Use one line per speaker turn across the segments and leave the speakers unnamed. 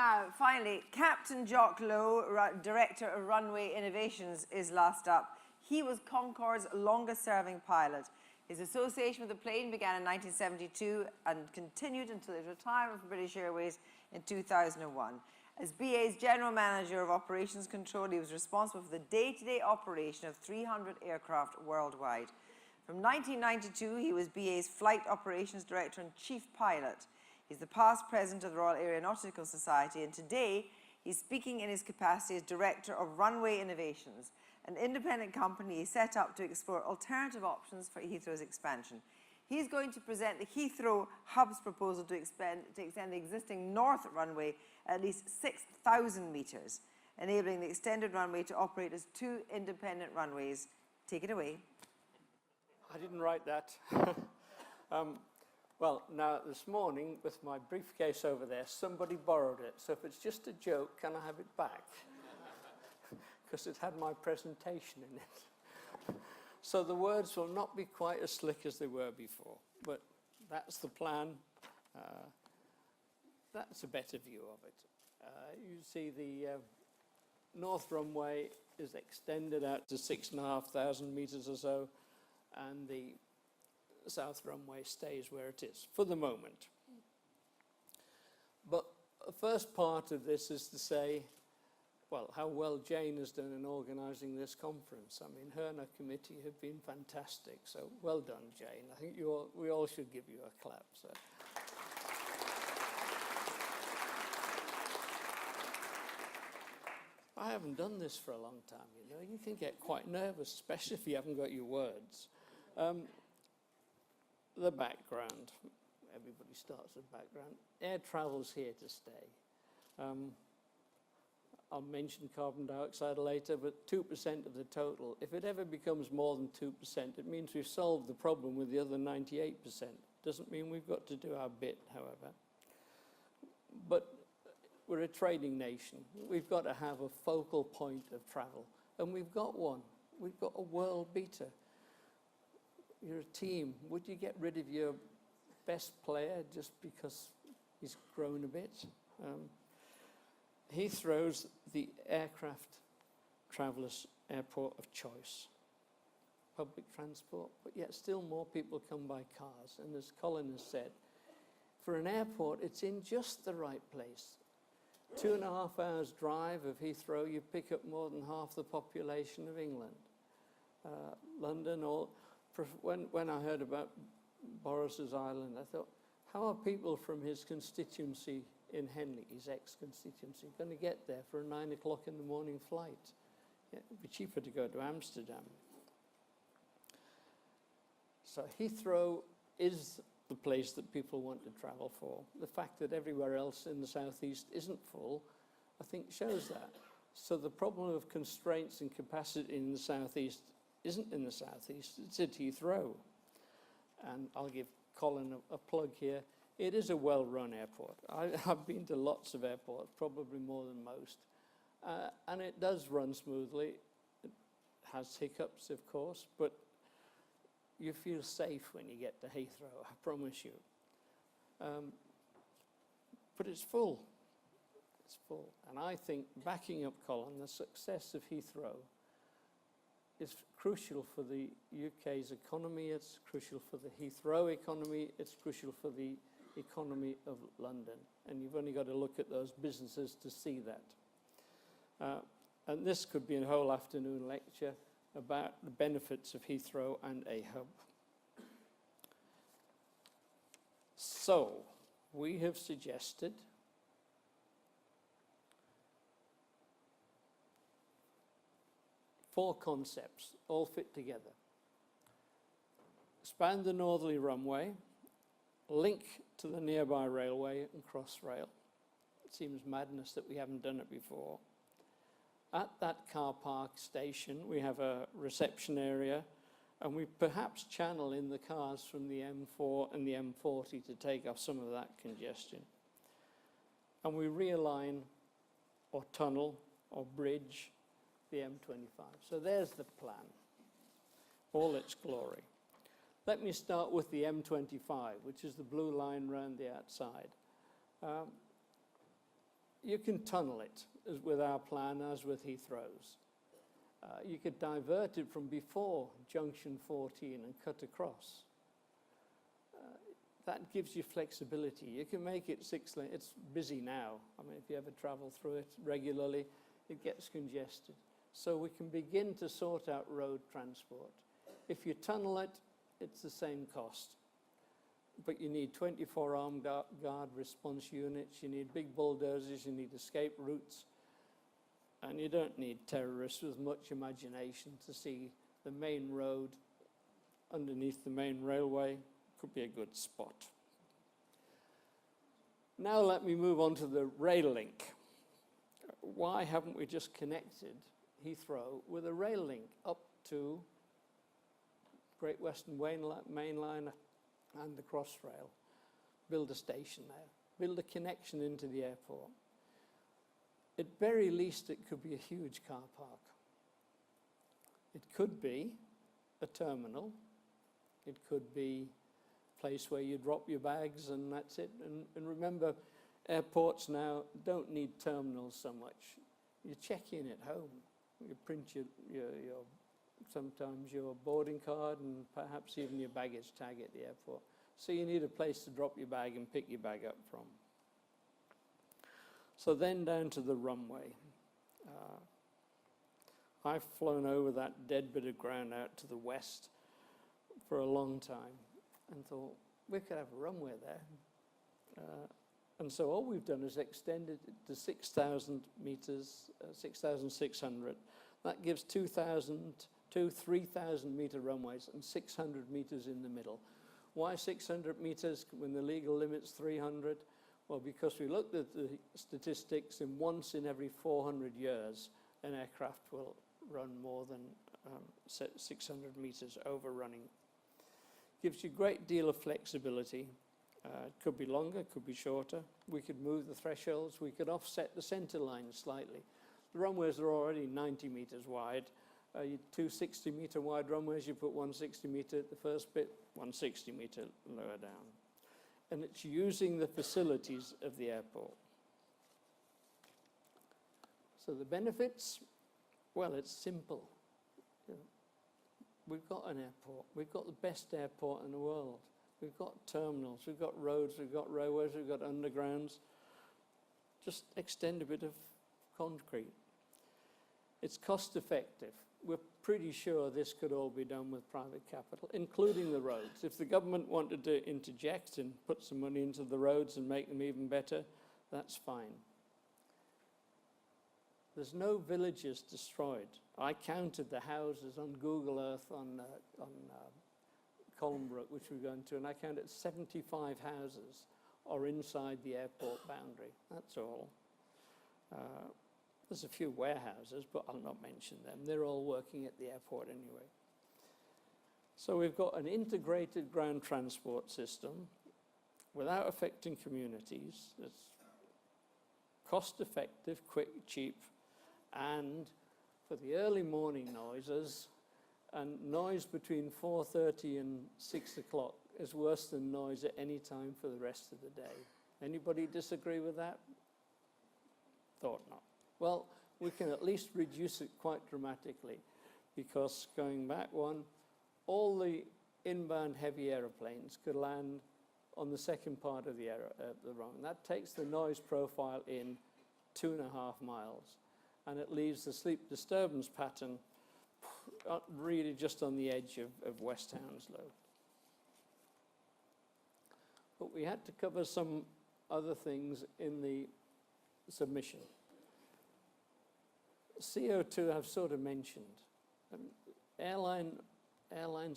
Now, finally, Captain Jock Lowe, Director of Runway Innovations, is last up. He was Concorde's longest-serving pilot. His association with the plane began in 1972 and continued until his retirement from British Airways in 2001. As BA's General Manager of Operations Control, he was responsible for the day-to-day operation of 300 aircraft worldwide. From 1992, he was BA's Flight Operations Director and Chief Pilot. He's the past president of the Royal Aeronautical Society, and today he's speaking in his capacity as Director of Runway Innovations, an independent company he set up to explore alternative options for Heathrow's expansion. He's going to present the Heathrow Hub's proposal to extend the existing north runway at least 6,000 metres, enabling the extended runway to operate as 2 independent runways. Take it away.
I didn't write that. Well, now this morning, with my briefcase over there, somebody borrowed it. So if it's just a joke, can I have it back? Because it had my presentation in it. So the words will not be quite as slick as they were before, but that's the plan. That's a better view of it. You see the north runway is extended out to 6,500 metres or so, and the south runway stays where it is for the moment. But the first part of this is to say, well, how well Jane has done in organising this conference. I mean, her and her committee have been fantastic, so well done, Jane. I think we all should give you a clap. So. I haven't done this for a long time, you know. You can get quite nervous, especially if you haven't got your words. The background. Everybody starts with background. Air travel's here to stay. I'll mention carbon dioxide later, but 2% of the total. If it ever becomes more than 2%, it means we've solved the problem with the other 98%. Doesn't mean we've got to do our bit, however. But we're a trading nation. We've got to have a focal point of travel, and we've got one. We've got a world beater. You're a team. Would you get rid of your best player just because he's grown a bit? Heathrow's the aircraft travellers' airport of choice. Public transport, but yet still more people come by cars. And as Colin has said, for an airport, it's in just the right place. 2.5 hours drive of Heathrow, you pick up more than half the population of England. London, when I heard about Boris's Island, I thought, how are people from his constituency in Henley, his ex-constituency, going to get there for a 9 o'clock in the morning flight? Yeah, it'd be cheaper to go to Amsterdam. So Heathrow is the place that people want to travel for. The fact that everywhere else in the southeast isn't full, I think shows that. So the problem of constraints and capacity in the southeast isn't in the southeast, it's at Heathrow. And I'll give Colin a plug here. It is a well-run airport. I've been to lots of airports, probably more than most. And it does run smoothly. It has hiccups, of course, but you feel safe when you get to Heathrow, I promise you. But it's full. It's full. And I think, backing up Colin, the success of Heathrow is crucial for the UK's economy, it's crucial for the Heathrow economy, it's crucial for the economy of London. And you've only got to look at those businesses to see that. And this could be a whole afternoon lecture about the benefits of Heathrow and a hub. So, we have suggested four concepts, all fit together. Expand the northerly runway, link to the nearby railway and Crossrail. It seems madness that we haven't done it before. At that car park station, we have a reception area, and we perhaps channel in the cars from the M4 and the M40 to take off some of that congestion. And we realign or tunnel or bridge the M25. So there's the plan, all its glory. Let me start with the M25, which is the blue line round the outside. You can tunnel it, as with our plan, as with Heathrow's. You could divert it from before junction 14 and cut across. That gives you flexibility. You can make it 6 lane. It's busy now. I mean, if you ever travel through it regularly, it gets congested. So we can begin to sort out road transport. If you tunnel it, it's the same cost. But you need 24 armed guard response units, you need big bulldozers, you need escape routes, and you don't need terrorists with much imagination to see the main road underneath the main railway. Could be a good spot. Now let me move on to the rail link. Why haven't we just connected Heathrow with a rail link up to Great Western Main Line and the Crossrail? Build a station there. Build a connection into the airport. At very least, it could be a huge car park. It could be a terminal. It could be a place where you drop your bags and that's it. And remember, airports now don't need terminals so much. You check in at home. You print sometimes your boarding card and perhaps even your baggage tag at the airport. So you need a place to drop your bag and pick your bag up from. So then down to the runway. I've flown over that dead bit of ground out to the west for a long time and thought, we could have a runway there. And so all we've done is extended it to 6,000 meters, 6,600. That gives 3,000 meter runways and 600 meters in the middle. Why 600 meters when the legal limit's 300? Well, because we looked at the statistics, and once in every 400 years, an aircraft will run more than 600 meters overrunning. Gives you a great deal of flexibility. It could be longer, could be shorter. We could move the thresholds. We could offset the center line slightly. The runways are already 90 meters wide. Two 60-meter wide runways, you put 160 meter at the first bit, 160 meter lower down. And it's using the facilities of the airport. So the benefits, well, it's simple. We've got an airport. We've got the best airport in the world. We've got terminals, we've got roads, we've got railways, we've got undergrounds. Just extend a bit of concrete. It's cost effective. We're pretty sure this could all be done with private capital, including the roads. If the government wanted to interject and put some money into the roads and make them even better, that's fine. There's no villages destroyed. I counted the houses on Google Earth on Colnbrook, which we're going to, and I counted 75 houses are inside the airport boundary. That's all. There's a few warehouses, but I'll not mention them. They're all working at the airport anyway. So we've got an integrated ground transport system without affecting communities. It's cost effective, quick, cheap, and for the early morning noises, and noise between 4:30 and 6 o'clock is worse than noise at any time for the rest of the day. Anybody disagree with that? Thought not. Well, we can at least reduce it quite dramatically, because going back one, all the inbound heavy aeroplanes could land on the second part of the runway. That takes the noise profile in 2.5 miles, and it leaves the sleep disturbance pattern really just on the edge of West Hounslow. But we had to cover some other things in the submission. CO2 I've sort of mentioned. Airlines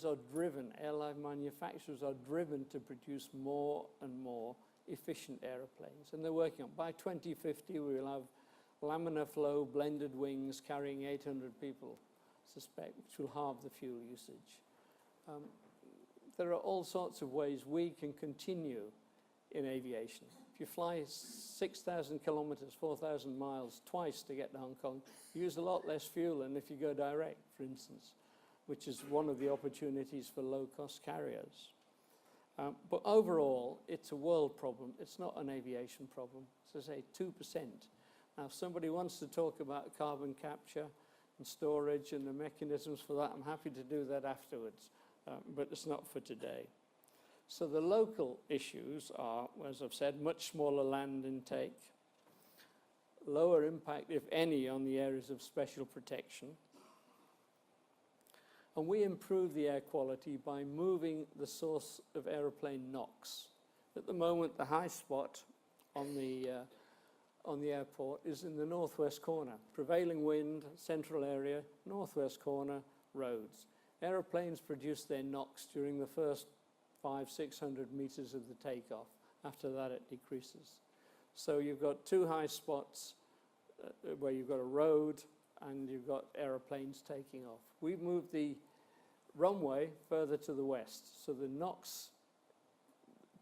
are driven, airline manufacturers are driven to produce more and more efficient aeroplanes. And they're working on, by 2050, we will have laminar flow, blended wings carrying 800 people, suspect, which will halve the fuel usage. There are all sorts of ways we can continue in aviation. If you fly 6,000 kilometers, 4,000 miles twice to get to Hong Kong, you use a lot less fuel than if you go direct, for instance, which is one of the opportunities for low-cost carriers. But overall, it's a world problem. It's not an aviation problem. As I say, 2%. Now, if somebody wants to talk about carbon capture and storage and the mechanisms for that, I'm happy to do that afterwards, but it's not for today. So the local issues are, as I've said, much smaller land intake, lower impact, if any, on the areas of special protection. And we improve the air quality by moving the source of aeroplane NOx. At the moment, the high spot on the airport is in the northwest corner. Prevailing wind, central area, northwest corner, roads. Aeroplanes produce their NOx during the first 500-600 meters of the takeoff. After that, it decreases. So you've got two high spots where you've got a road and you've got aeroplanes taking off. We've moved the runway further to the west, so the NOx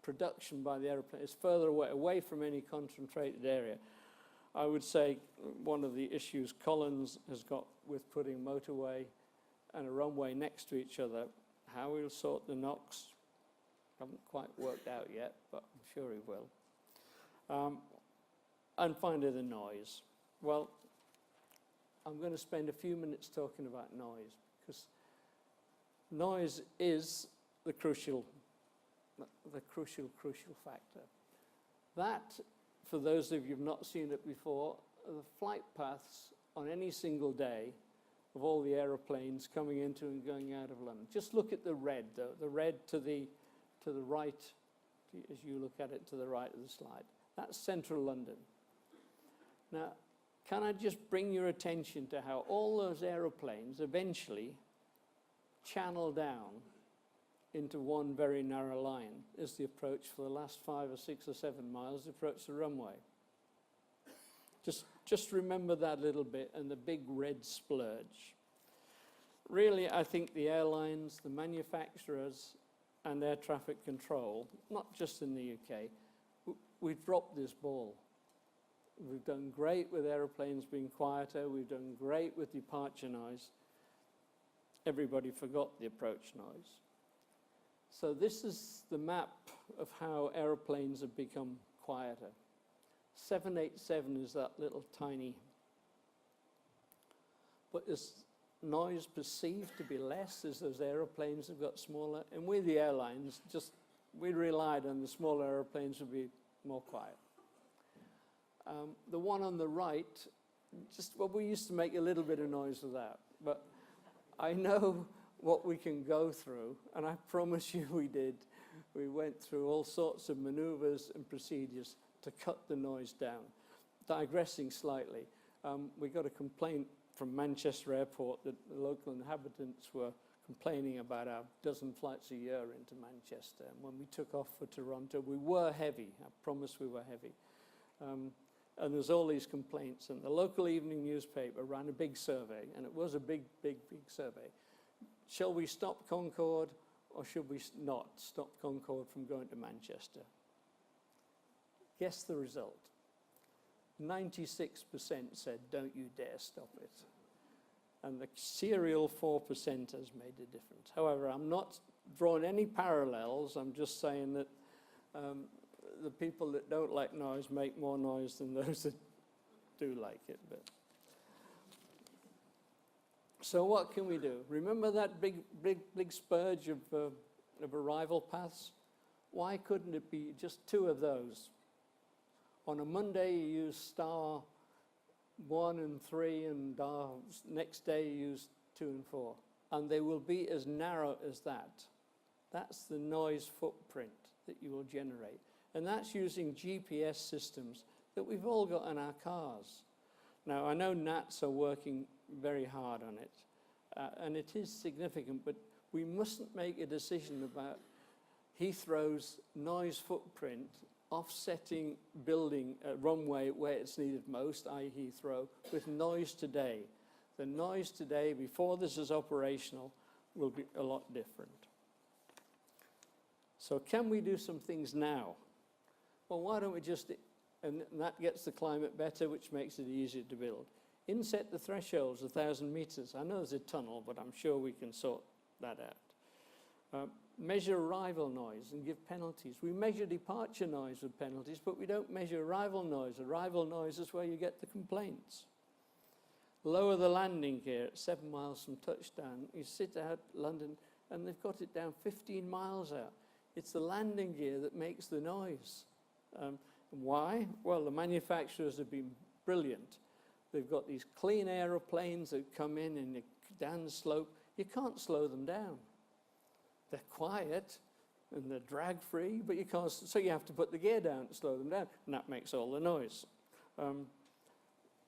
production by the aeroplane is further away from any concentrated area. I would say one of the issues Collins has got with putting a motorway and a runway next to each other, how we'll sort the NOx, haven't quite worked out yet, but I'm sure he will. And finally, the noise. Well, I'm going to spend a few minutes talking about noise, because noise is the crucial factor. That, for those of you who've not seen it before, are the flight paths on any single day of all the aeroplanes coming into and going out of London. Just look at the red, though, the red to the right, as you look at it to the right of the slide. That's central London. Now, can I just bring your attention to how all those aeroplanes eventually channel down into one very narrow line as the approach for the last 5 or 6 or 7 miles, the approach the runway. Just remember that little bit and the big red splurge. Really, I think the airlines, the manufacturers, and air traffic control, not just in the UK, we've dropped this ball. We've done great with aeroplanes being quieter. We've done great with departure noise. Everybody forgot the approach noise. So this is the map of how aeroplanes have become quieter. 787 is that little tiny, but is noise perceived to be less as those aeroplanes have got smaller? And with the airlines, we relied on the smaller aeroplanes would be more quiet. The one on the right, we used to make a little bit of noise with that, but I know what we can go through, and I promise you we did. We went through all sorts of maneuvers and procedures to cut the noise down. Digressing slightly, we got a complaint from Manchester Airport that the local inhabitants were complaining about our dozen flights a year into Manchester. And when we took off for Toronto, we were heavy. I promise we were heavy. And there's all these complaints. And the local evening newspaper ran a big survey, and it was a big survey. Shall we stop Concorde, or should we not stop Concorde from going to Manchester? Guess the result. 96% said, don't you dare stop it. And the serial 4% has made a difference. However, I'm not drawing any parallels. I'm just saying that the people that don't like noise make more noise than those that do like it. But so what can we do? Remember that big spurge of arrival paths? Why couldn't it be just 2 of those? On a Monday, you use star 1 and 3, and next day you use 2 and 4. And they will be as narrow as that. That's the noise footprint that you will generate. And that's using GPS systems that we've all got in our cars. Now, I know NATs are working very hard on it, and it is significant, but we mustn't make a decision about Heathrow's noise footprint offsetting building a runway where it's needed most, i.e. Heathrow, with noise today. The noise today, before this is operational, will be a lot different. So can we do some things now? Well, why don't we just, and that gets the climate better, which makes it easier to build. Inset the thresholds, 1,000 meters. I know there's a tunnel, but I'm sure we can sort that out. Measure arrival noise and give penalties. We measure departure noise with penalties, but we don't measure arrival noise. Arrival noise is where you get the complaints. Lower the landing gear at 7 miles from touchdown. You sit out London and they've got it down 15 miles out. It's the landing gear that makes the noise. Why? Well, the manufacturers have been brilliant. They've got these clean aeroplanes that come in and down the slope. You can't slow them down. They're quiet and they're drag-free, but you can't, so you have to put the gear down to slow them down, and that makes all the noise.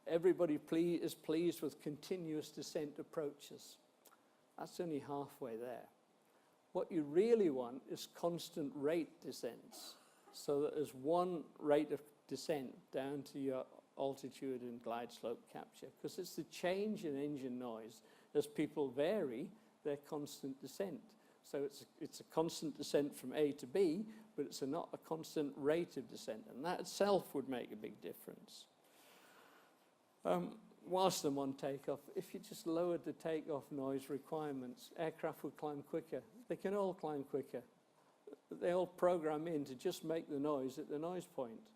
Everybody is pleased with continuous descent approaches. That's only halfway there. What you really want is constant rate descents, so that there's one rate of descent down to your altitude and glide slope capture, because it's the change in engine noise as people vary their constant descent. So it's a constant descent from A to B, but it's not a constant rate of descent, and that itself would make a big difference. Whilst I'm on takeoff, if you just lowered the takeoff noise requirements, aircraft would climb quicker. They can all climb quicker. They all program in to just make the noise at the noise point.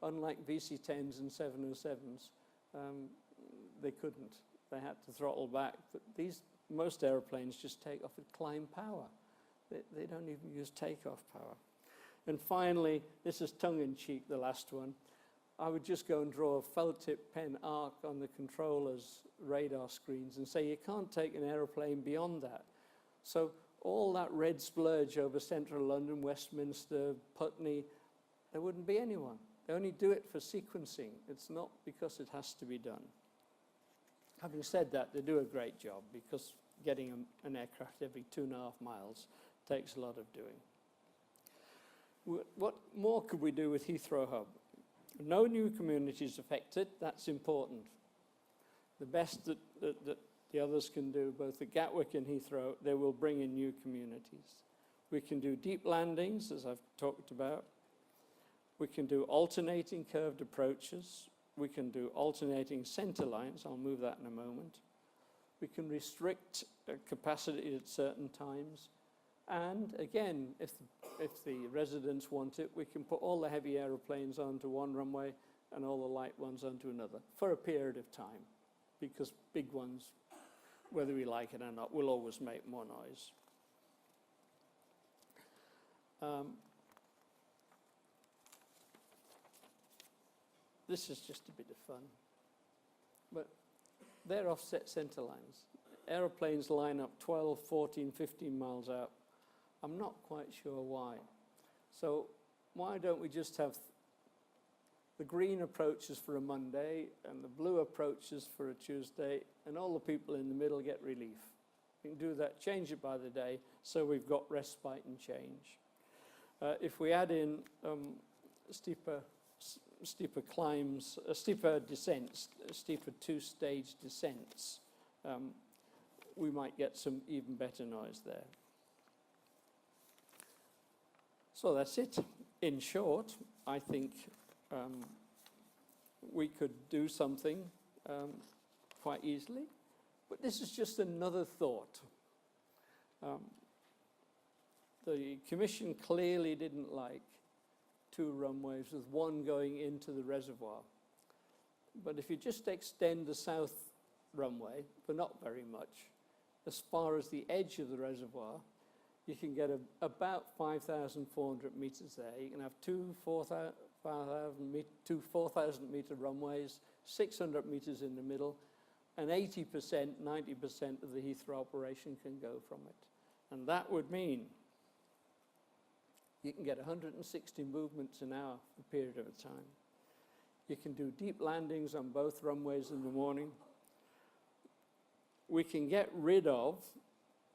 Unlike VC-10s and 707s, they couldn't. They had to throttle back. But most airplanes just take off at climb power. They don't even use takeoff power. And finally, this is tongue-in-cheek, the last one. I would just go and draw a felt-tip pen arc on the controller's radar screens and say you can't take an aeroplane beyond that. So all that red splurge over central London, Westminster, Putney, there wouldn't be anyone. They only do it for sequencing. It's not because it has to be done. Having said that, they do a great job, because getting an aircraft every 2.5 miles takes a lot of doing. What more could we do with Heathrow Hub? No new communities affected. That's important. The best that the others can do, both at Gatwick and Heathrow, they will bring in new communities. We can do deep landings, as I've talked about. We can do alternating curved approaches. We can do alternating center lines. I'll move that in a moment. We can restrict capacity at certain times. And again, if the residents want it, we can put all the heavy aeroplanes onto one runway and all the light ones onto another for a period of time, because big ones, whether we like it or not, will always make more noise. This is just a bit of fun, but they're offset center lines. Aeroplanes line up 12, 14, 15 miles out. I'm not quite sure why. So why don't we just have the green approaches for a Monday and the blue approaches for a Tuesday, and all the people in the middle get relief? We can do that, change it by the day, so we've got respite and change. If we add in steeper climbs, steeper descents, steeper two-stage descents, we might get some even better noise there. So that's it. In short, I think we could do something quite easily, but this is just another thought. The Commission clearly didn't like 2 runways with one going into the reservoir. But if you just extend the south runway, but not very much, as far as the edge of the reservoir, you can get about 5,400 meters there. You can have two 4,000 meter runways, 600 meters in the middle, and 80%, 90% of the Heathrow operation can go from it. And that would mean you can get 160 movements an hour for a period of time. You can do deep landings on both runways in the morning. We can get rid of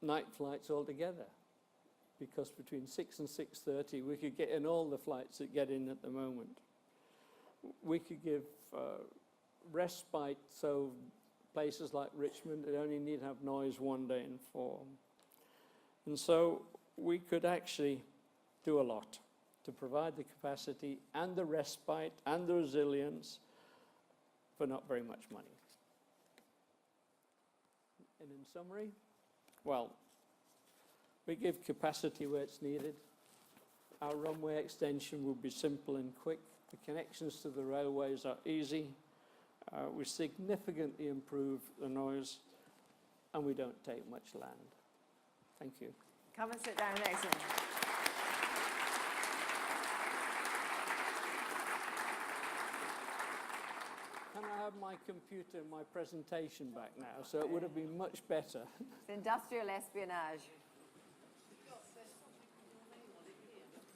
night flights altogether, because between 6 and 6:30 we could get in all the flights that get in at the moment. We could give respite, so places like Richmond, they only need to have noise 1 day in 4. And so we could actually do a lot to provide the capacity and the respite and the resilience for not very much money. And in summary, well, We give capacity where it's needed. Our runway extension will be simple and quick. The connections to the railways are easy. We significantly improve the noise, and we don't take much land. Thank you.
Come and sit down next to me.
Can I have my computer and my presentation back now? So it would have been much better.
It's industrial espionage.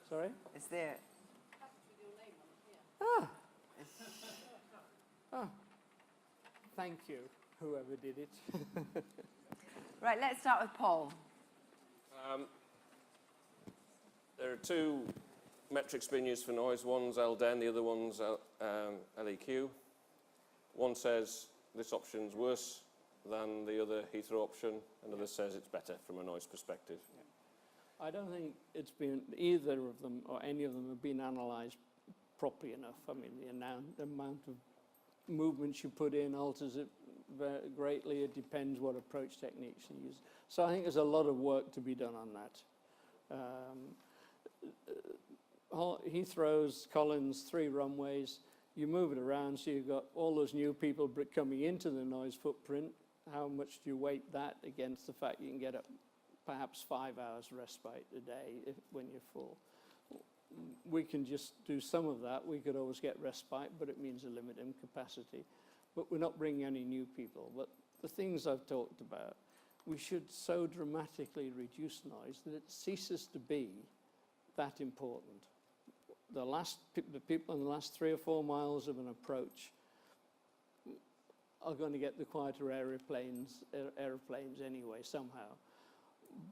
Sorry?
It's there.
Ah. Ah. Thank you, whoever did it.
Right, let's start with Paul.
There are two metrics being used for noise. One's LDEN, the other one's LEQ. One says this option's worse than the other Heathrow option, another says it's better from a noise perspective.
I don't think it's been, either of them or any of them have been analysed properly enough. I mean, the amount of movements you put in alters it very greatly. It depends what approach techniques you use. So I think there's a lot of work to be done on that. Heathrow's, Collins, 3 runways. You move it around, so you've got all those new people coming into the noise footprint. How much do you weight that against the fact you can get perhaps 5 hours respite a day when you're full? We can just do some of that. We could always get respite, but it means a limit in capacity. But we're not bringing any new people. But the things I've talked about, we should so dramatically reduce noise that it ceases to be that important. The people in the last 3 or 4 miles of an approach are going to get the quieter aeroplanes anyway, somehow.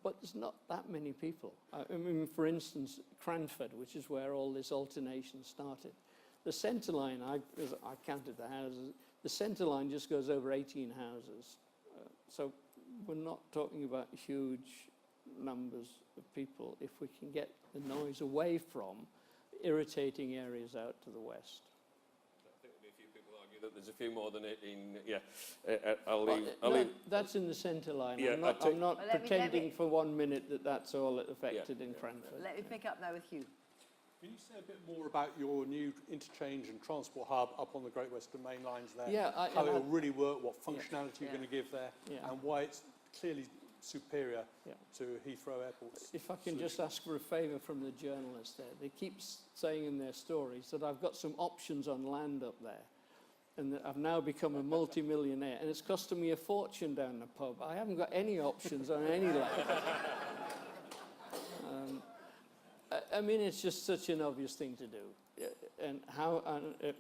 But there's not that many people. I mean, for instance, Cranford, which is where all this alternation started. The centre line, I counted the houses, the centre line just goes over 18 houses. So we're not talking about huge numbers of people if we can get the noise away from irritating areas out to the west.
I think there'll be a few people argue that there's a few more than 18. Yeah, I'll leave.
That's in the centre line.
Yeah,
I'm not
Well,
pretending for 1 minute that that's all it affected in Cranford.
Let me pick up now with Hugh.
Can you say a bit more about your new interchange and transport hub up on the Great Western Main Lines there?
Yeah,
how it will really work, what functionality you're going to give there,
Yeah.
and why it's clearly superior
Yeah.
to Heathrow Airport's
If I can just ask for a favour from the journalists there. They keep saying in their stories that I've got some options on land up there and that I've now become a multi-millionaire and it's costing me a fortune down the pub. I haven't got any options on any land. I mean, it's just such an obvious thing to do. And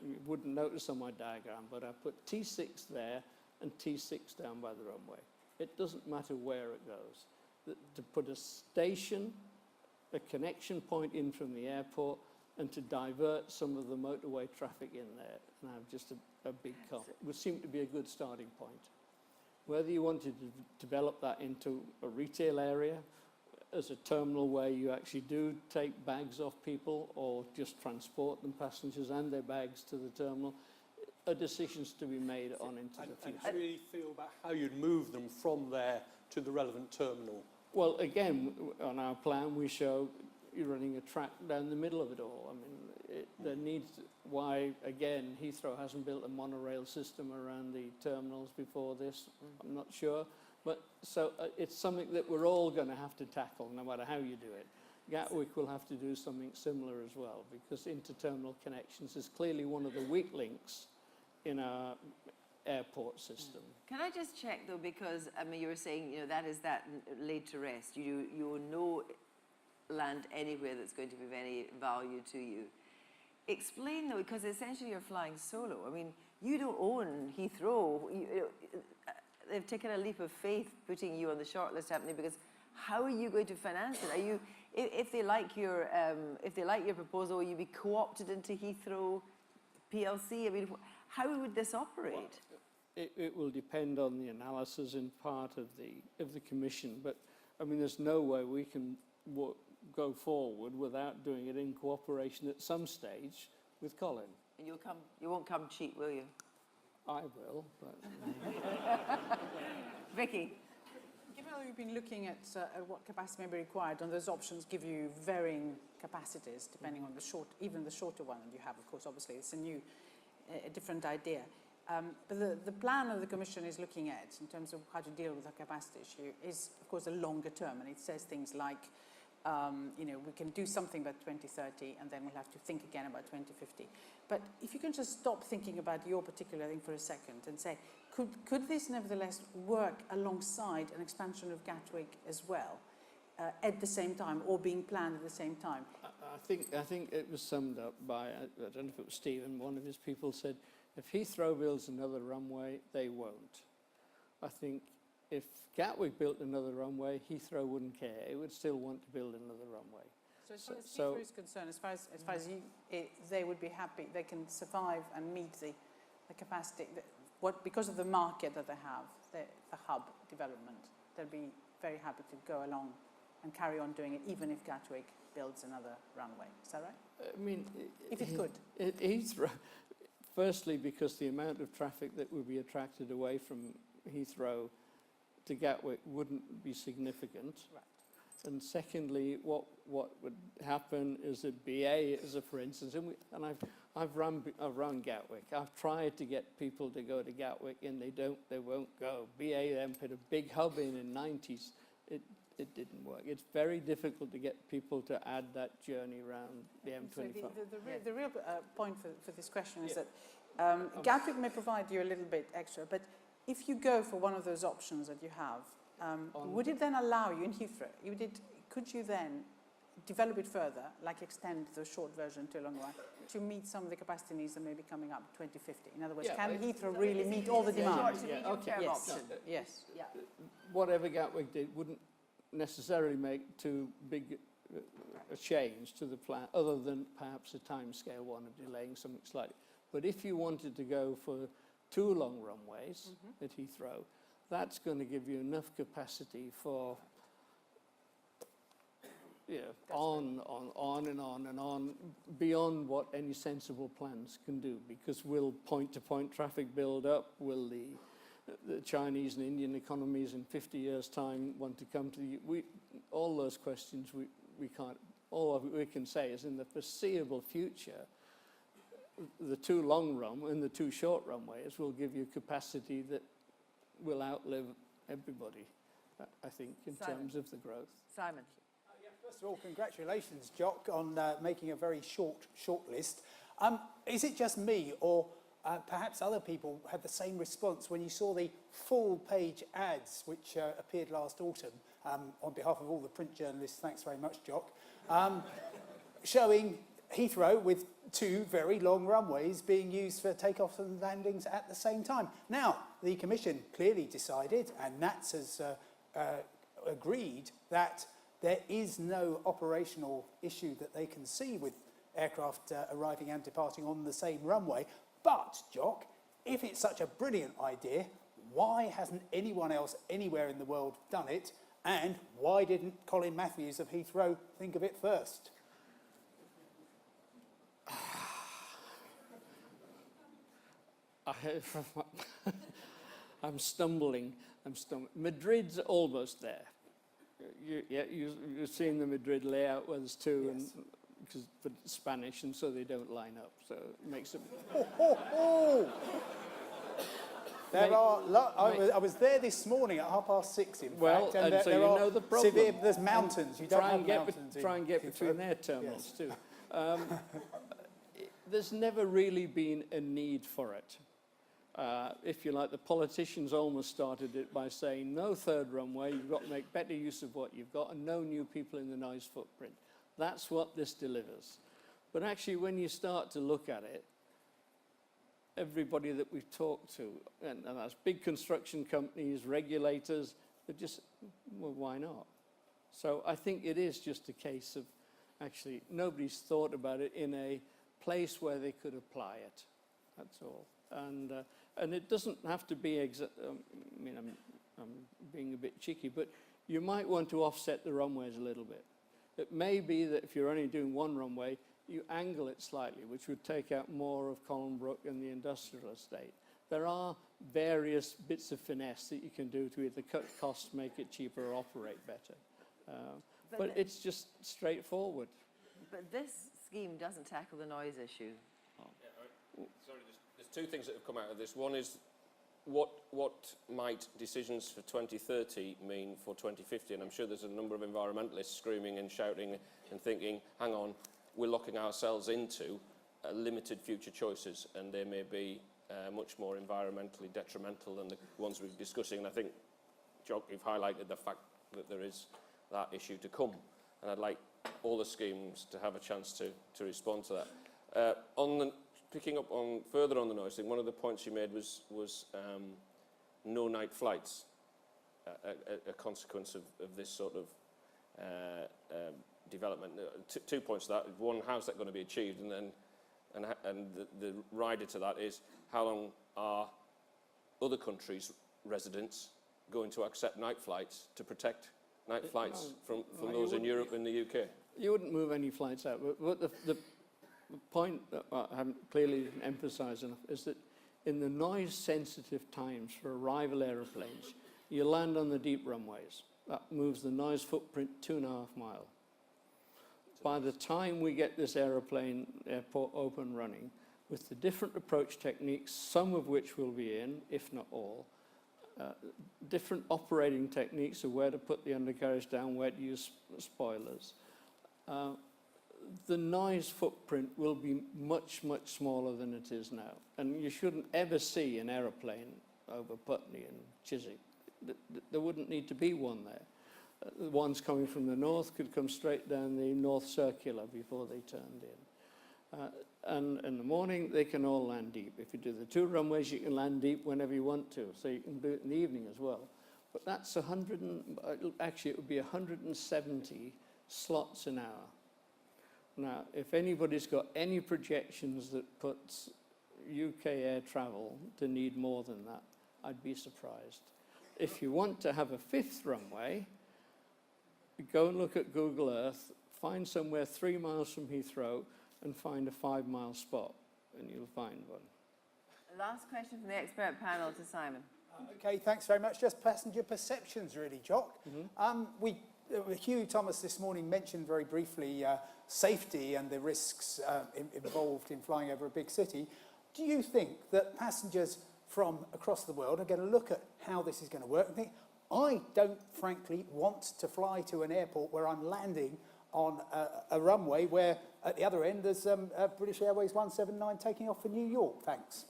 you wouldn't notice on my diagram, but I put T6 there and T6 down by the runway. It doesn't matter where it goes. To put a station, a connection point in from the airport, and to divert some of the motorway traffic in there and have just a big car. It would seem to be a good starting point. Whether you wanted to develop that into a retail area, as a terminal where you actually do take bags off people or just transport them, passengers and their bags to the terminal, are decisions to be made on into the future.
And how do you feel about how you'd move them from there to the relevant terminal?
Well, again, on our plan, we show you're running a track down the middle of it all. I mean, there needs, why, again, Heathrow hasn't built a monorail system around the terminals before this, I'm not sure. But so it's something that we're all going to have to tackle, no matter how you do it. Gatwick will have to do something similar as well, because inter-terminal connections is clearly one of the weak links in our airport system.
Can I just check though, because I mean you were saying that is that laid to rest. You will no land anywhere that's going to be of any value to you. Explain though, because essentially you're flying solo. I mean, you don't own Heathrow. They've taken a leap of faith putting you on the shortlist, haven't they? Because how are you going to finance it? Are you, if they like your proposal, will you be co-opted into Heathrow PLC? I mean, how would this operate?
Well, it will depend on the analysis and part of the commission. But I mean, there's no way we can go forward without doing it in cooperation at some stage with Colin.
And you won't come cheap, will you?
I will, but...
Vicky.
Given know you've been looking at what capacity may be required, and those options give you varying capacities depending on even the shorter one that you have. Of course, obviously, it's a different idea. But the plan of the Commission is looking at, in terms of how to deal with the capacity issue, is of course a longer term, and it says things like, we can do something by 2030, and then we'll have to think again about 2050. But if you can just stop thinking about your particular thing for a second and say, could this nevertheless work alongside an expansion of Gatwick as well, at the same time, or being planned at the same time?
I think it was summed up by, I don't know if it was Stephen, one of his people said, if Heathrow builds another runway, they won't. I think if Gatwick built another runway, Heathrow wouldn't care. It would still want to build another runway.
So as far as Heathrow is concerned, as far as they would be happy, they can survive and meet the capacity, because of the market that they have, the hub development, they'll be very happy to go along and carry on doing it, even if Gatwick builds another runway. Is that right?
I mean,
if it could.
Heathrow, firstly, because the amount of traffic that would be attracted away from Heathrow to Gatwick wouldn't be significant.
Right.
And secondly, what would happen is that BA, as a for instance, and I've run Gatwick. I've tried to get people to go to Gatwick, and they won't go. BA then put a big hub in the 90s. It didn't work. It's very difficult to get people to add that journey around the M25.
So the real point for this question is that Gatwick may provide you a little bit extra, but if you go for one of those options that you have, would it then allow you in Heathrow? Could you then develop it further, like extend the short version to a long one, to meet some of the capacity needs that may be coming up 2050? In other words, can Heathrow really meet all the demand?
Yes.
Yes.
Yeah.
Whatever Gatwick did wouldn't necessarily make too big a change to the plan, other than perhaps a timescale one of delaying something slightly. But if you wanted to go for 2 long runways at Heathrow, that's going to give you enough capacity for on and on and on, beyond what any sensible plans can do, because will point-to-point traffic build up? Will the Chinese and Indian economies in 50 years' time want to come to all those questions we can't, all we can say is in the foreseeable future, the 2 long run and the 2 short runways will give you capacity that will outlive everybody, I think, in terms of the growth.
Simon.
First of all, congratulations, Jock, on making a very short list. Is it just me, or perhaps other people had the same response when you saw the full-page ads which appeared last autumn, on behalf of all the print journalists, thanks very much, Jock, showing Heathrow with 2 very long runways being used for takeoffs and landings at the same time. Now, the Commission clearly decided, and NATS has agreed, that there is no operational issue that they can see with aircraft arriving and departing on the same runway. But, Jock, if it's such a brilliant idea, why hasn't anyone else anywhere in the world done it? And why didn't Colin Matthews of Heathrow think of it first?
I'm stumbling. Madrid's almost there. You've seen the Madrid layout where there's 2,
Yes.
but it's Spanish, and so they don't line up. So it makes it.
I was there this morning at 6:30, in fact, and
so you know the problem.
There's mountains. You don't have mountains.
Try and get between their terminals too. There's never really been a need for it. If you like, the politicians almost started it by saying no 3rd runway, you've got to make better use of what you've got, and no new people in the noise footprint. That's what this delivers. But actually, when you start to look at it, everybody that we've talked to, and that's big construction companies, regulators, they're just, well, why not? So I think it is just a case of actually nobody's thought about it in a place where they could apply it. That's all. And it doesn't have to be, I'm being a bit cheeky, but you might want to offset the runways a little bit. It may be that if you're only doing 1 runway, you angle it slightly, which would take out more of Colnbrook and the industrial estate. There are various bits of finesse that you can do to either cut costs, make it cheaper, or operate better. But it's just straightforward.
But this scheme doesn't tackle the noise issue.
Sorry, there's two things that have come out of this. One is what might decisions for 2030 mean for 2050? And I'm sure there's a number of environmentalists screaming and shouting and thinking, hang on, we're locking ourselves into limited future choices, and they may be much more environmentally detrimental than the ones we're discussing. And I think, Jock, you've highlighted the fact that there is that issue to come. And I'd like all the schemes to have a chance to respond to that. Picking up on further on the noise thing, one of the points you made was no night flights, a consequence of this sort of development. 2 points to that. One, how's that going to be achieved? And the rider to that is, how long are other countries' residents going to accept night flights to protect night flights from those in Europe and the UK?
You wouldn't move any flights out. But the point that I haven't clearly emphasised enough is that in the noise-sensitive times for arrival aeroplanes, you land on the deep runways. That moves the noise footprint 2.5 miles. By the time we get this airport open running, with the different approach techniques, some of which will be in, if not all, different operating techniques of where to put the undercarriage down, where to use spoilers, the noise footprint will be much, much smaller than it is now. And you shouldn't ever see an aeroplane over Putney and Chiswick. There wouldn't need to be one there. The ones coming from the north could come straight down the North Circular before they turned in. And in the morning, they can all land deep. If you do the 2 runways, you can land deep whenever you want to. So you can do it in the evening as well. But that's actually, it would be 170 slots an hour. Now, if anybody's got any projections that puts UK air travel to need more than that, I'd be surprised. If you want to have a 5th runway, go and look at Google Earth, find somewhere 3 miles from Heathrow, and find a 5-mile spot, and you'll find one.
Last question from the expert panel to Simon.
Okay, thanks very much. Just passenger perceptions, really, Jock. Hugh Thomas this morning mentioned very briefly safety and the risks involved in flying over a big city. Do you think that passengers from across the world are going to look at how this is going to work and think, I don't frankly want to fly to an airport where I'm landing on a runway where at the other end there's British Airways 179 taking off for New York, thanks.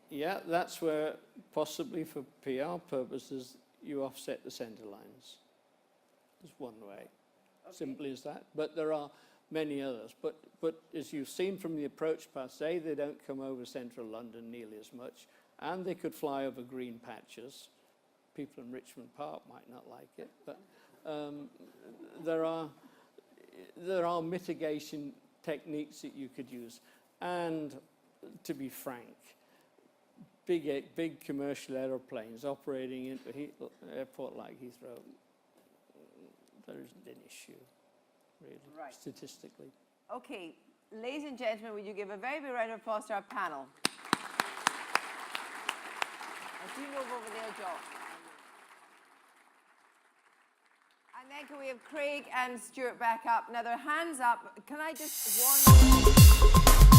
Yeah, that's where possibly for PR purposes you offset the centre lines. There's one way, simply as that. But there are many others. But as you've seen from the approach paths, they don't come over central London nearly as much, and they could fly over green patches. People in Richmond Park might not like it, but there are mitigation techniques that you could use. And to be frank, big commercial aeroplanes operating into an airport like Heathrow, there isn't an issue, really, statistically.
Okay, ladies and gentlemen, would you give a very big round of applause to our panel? As you move over there, Jock. And then can we have Craig and Stuart back up? Now, their hands up. Can I just warn you?